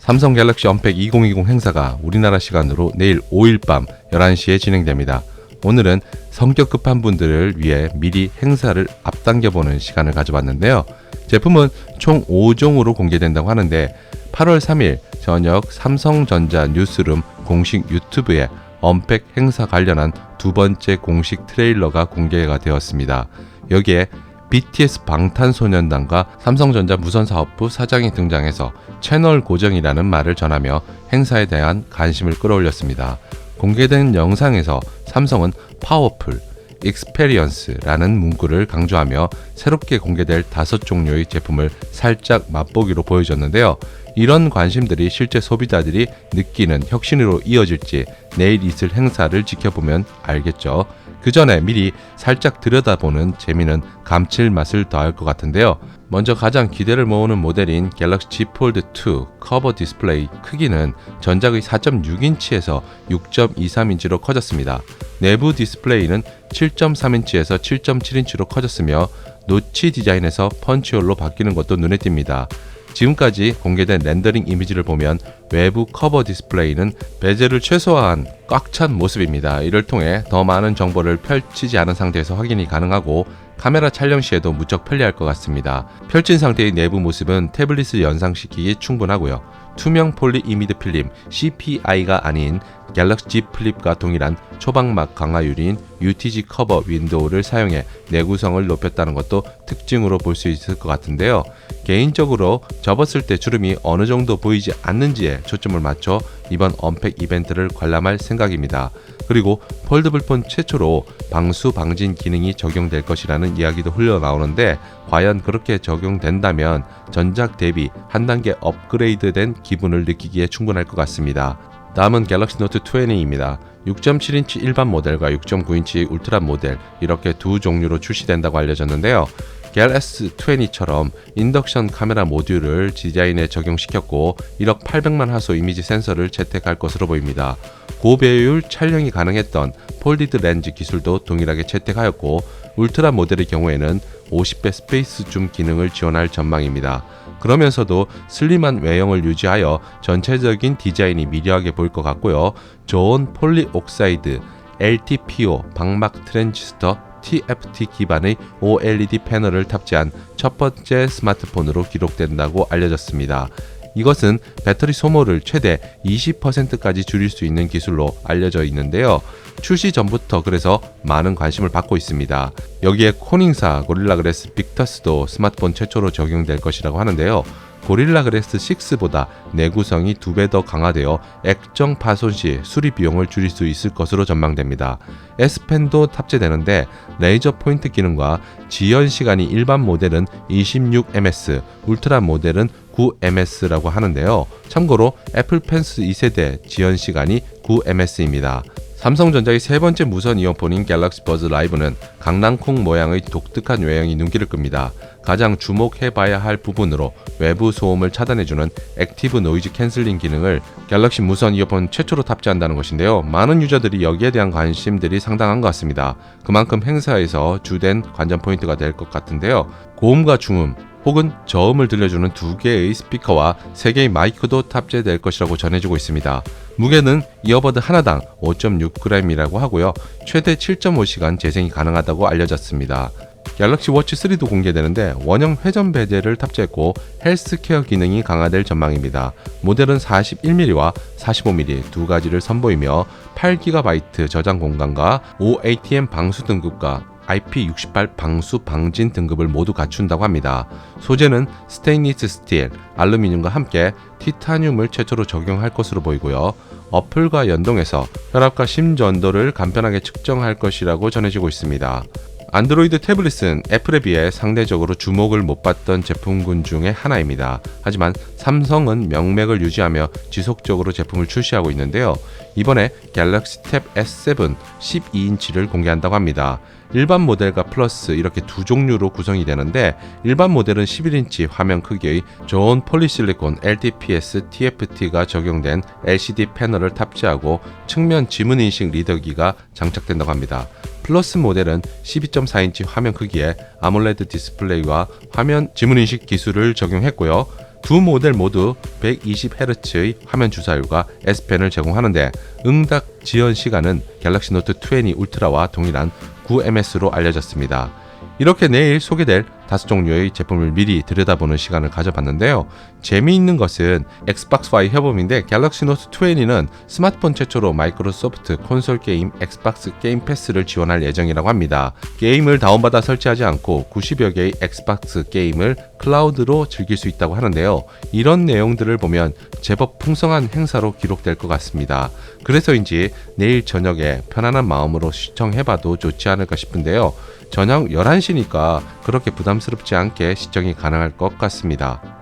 삼성 갤럭시 언팩 2020 행사가 우리나라 시간으로 내일 5일 밤 11시에 진행됩니다. 오늘은 성격 급한 분들을 위해 미리 행사를 앞당겨보는 시간을 가져봤는데요. 제품은 총 5종으로 공개된다고 하는데 8월 3일 저녁 삼성전자 뉴스룸 공식 유튜브에 언팩 행사 관련한 두 번째 공식 트레일러가 공개가 되었습니다. 여기에 BTS 방탄소년단과 삼성전자 무선사업부 사장이 등장해서 채널 고정이라는 말을 전하며 행사에 대한 관심을 끌어올렸습니다. 공개된 영상에서 삼성은 파워풀, 익스페리언스라는 문구를 강조하며 새롭게 공개될 5종류의 제품을 살짝 맛보기로 보여줬는데요. 이런 관심들이 실제 소비자들이 느끼는 혁신으로 이어질지 내일 있을 행사를 지켜보면 알겠죠. 그 전에 미리 살짝 들여다보는 재미는 감칠맛을 더할 것 같은데요. 먼저 가장 기대를 모으는 모델인 갤럭시 Z 폴드 2 커버 디스플레이 크기는 전작의 4.6인치에서 6.23인치로 커졌습니다. 내부 디스플레이는 7.3인치에서 7.7인치로 커졌으며 노치 디자인에서 펀치홀로 바뀌는 것도 눈에 띕니다. 지금까지 공개된 렌더링 이미지를 보면 외부 커버 디스플레이는 베젤을 최소화한 꽉 찬 모습입니다. 이를 통해 더 많은 정보를 펼치지 않은 상태에서 확인이 가능하고 카메라 촬영 시에도 무척 편리할 것 같습니다. 펼친 상태의 내부 모습은 태블릿을 연상시키기에 충분하고요. 투명 폴리 이미드 필름 CPI가 아닌 갤럭시 Z 플립과 동일한 초박막 강화유리인 UTG 커버 윈도우를 사용해 내구성을 높였다는 것도 특징으로 볼 수 있을 것 같은데요. 개인적으로 접었을 때 주름이 어느 정도 보이지 않는지에 초점을 맞춰 이번 언팩 이벤트를 관람할 생각입니다. 그리고 폴더블폰 최초로 방수 방진 기능이 적용될 것이라는 이야기도 흘러나오는데 과연 그렇게 적용된다면 전작 대비 한 단계 업그레이드된 기분을 느끼기에 충분할 것 같습니다. 다음은 갤럭시 노트 20입니다. 6.7인치 일반 모델과 6.9인치 울트라 모델 이렇게 두 종류로 출시된다고 알려졌는데요. 갤 S20처럼 인덕션 카메라 모듈을 디자인에 적용시켰고 1억 800만 화소 이미지 센서를 채택할 것으로 보입니다. 고배율 촬영이 가능했던 폴디드 렌즈 기술도 동일하게 채택하였고 울트라 모델의 경우에는 50배 스페이스 줌 기능을 지원할 전망입니다. 그러면서도 슬림한 외형을 유지하여 전체적인 디자인이 미려하게 보일 것 같고요. 저온 폴리옥사이드, LTPO, 방막 트랜지스터, TFT 기반의 OLED 패널을 탑재한 첫 번째 스마트폰으로 기록된다고 알려졌습니다. 이것은 배터리 소모를 최대 20%까지 줄일 수 있는 기술로 알려져 있는데요. 출시 전부터 그래서 많은 관심을 받고 있습니다. 여기에 코닝사 고릴라 글래스 빅터스도 스마트폰 최초로 적용될 것이라고 하는데요. 고릴라 글래스 6보다 내구성이 2배 더 강화되어 액정 파손 시 수리 비용을 줄일 수 있을 것으로 전망됩니다. S펜도 탑재되는데 레이저 포인트 기능과 지연 시간이 일반 모델은 26ms, 울트라 모델은 9ms라고 하는데요. 참고로 애플 펜스 2세대 지연 시간이 9ms입니다. 삼성전자의 세 번째 무선 이어폰인 갤럭시 버즈 라이브는 강낭콩 모양의 독특한 외형이 눈길을 끕니다. 가장 주목해봐야 할 부분으로 외부 소음을 차단해주는 액티브 노이즈 캔슬링 기능을 갤럭시 무선 이어폰 최초로 탑재한다는 것인데요. 많은 유저들이 여기에 대한 관심들이 상당한 것 같습니다. 그만큼 행사에서 주된 관전 포인트가 될 것 같은데요. 고음과 중음 혹은 저음을 들려주는 2개의 스피커와 3개의 마이크도 탑재될 것이라고 전해지고 있습니다. 무게는 이어버드 하나당 5.6g이라고 하고요. 최대 7.5시간 재생이 가능하다고 알려졌습니다. 갤럭시 워치 3도 공개되는데 원형 회전 베젤을 탑재했고 헬스케어 기능이 강화될 전망입니다. 모델은 41mm와 45mm 두 가지를 선보이며 8GB 저장 공간과 OATM 방수 등급과 IP68 방수 방진 등급을 모두 갖춘다고 합니다. 소재는 스테인리스 스틸, 알루미늄과 함께 티타늄을 최초로 적용할 것으로 보이고요. 어플과 연동해서 혈압과 심전도를 간편하게 측정할 것이라고 전해지고 있습니다. 안드로이드 태블릿은 애플에 비해 상대적으로 주목을 못 받던 제품군 중에 하나입니다. 하지만 삼성은 명맥을 유지하며 지속적으로 제품을 출시하고 있는데요. 이번에 갤럭시 탭 S7 12인치를 공개한다고 합니다. 일반 모델과 플러스 이렇게 두 종류로 구성이 되는데 일반 모델은 11인치 화면 크기의 저온 폴리실리콘 LTPS TFT가 적용된 LCD 패널을 탑재하고 측면 지문인식 리더기가 장착된다고 합니다. 플러스 모델은 12.4인치 화면 크기의 아몰레드 디스플레이와 화면 지문인식 기술을 적용했고요. 두 모델 모두 120Hz의 화면 주사율과 S펜을 제공하는데 응답 지연 시간은 갤럭시 노트 20 울트라와 동일한 9ms로 알려졌습니다. 이렇게 내일 소개될 5종류의 제품을 미리 들여다보는 시간을 가져봤는데요. 재미있는 것은 엑스박스와의 협업인데 갤럭시 노트 20는 스마트폰 최초로 마이크로소프트 콘솔 게임 엑스박스 게임 패스를 지원할 예정이라고 합니다. 게임을 다운받아 설치하지 않고 90여 개의 엑스박스 게임을 클라우드로 즐길 수 있다고 하는데요. 이런 내용들을 보면 제법 풍성한 행사로 기록될 것 같습니다. 그래서인지 내일 저녁에 편안한 마음으로 시청해봐도 좋지 않을까 싶은데요. 저녁 11시니까 그렇게 부담스럽지 않게 시청이 가능할 것 같습니다.